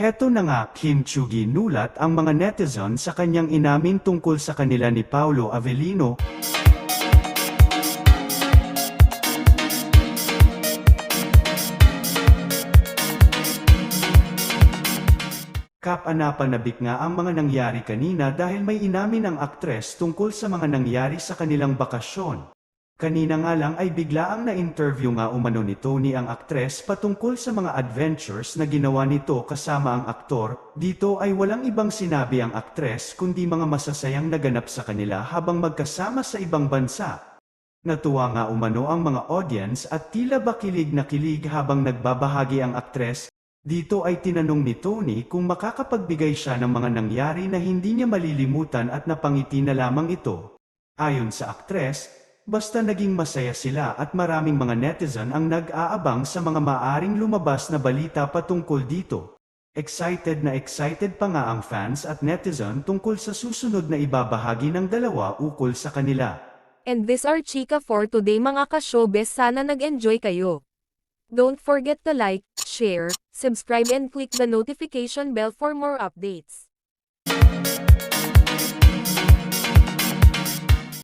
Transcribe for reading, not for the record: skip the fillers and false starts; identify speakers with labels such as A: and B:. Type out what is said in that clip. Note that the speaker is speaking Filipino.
A: Heto na nga, Kim Chu ginulat ang mga netizen sa kanyang inamin tungkol sa kanila ni Paolo Avellino. Kapanapanabik nga ang mga nangyari kanina dahil may inamin ang aktres tungkol sa mga nangyari sa kanilang bakasyon. Kanina nga lang ay biglaang na-interview nga umano ni Tony ang aktres patungkol sa mga adventures na ginawa nito kasama ang aktor. Dito ay walang ibang sinabi ang aktres kundi mga masasayang naganap sa kanila habang magkasama sa ibang bansa. Natuwa nga umano ang mga audience at tila ba kilig na kilig habang nagbabahagi ang aktres. Dito ay tinanong ni Tony kung makakapagbigay siya ng mga nangyari na hindi niya malilimutan at napangiti na lamang ito. Ayon sa aktres, basta naging masaya sila at maraming mga netizen ang nag-aabang sa mga maaring lumabas na balita patungkol dito. Excited pa nga ang fans at netizen tungkol sa susunod na ibabahagi ng dalawa ukol sa kanila.
B: And this are chika for today mga ka-showbiz, sana nag-enjoy kayo. Don't forget to like, share, subscribe and click the notification bell for more updates.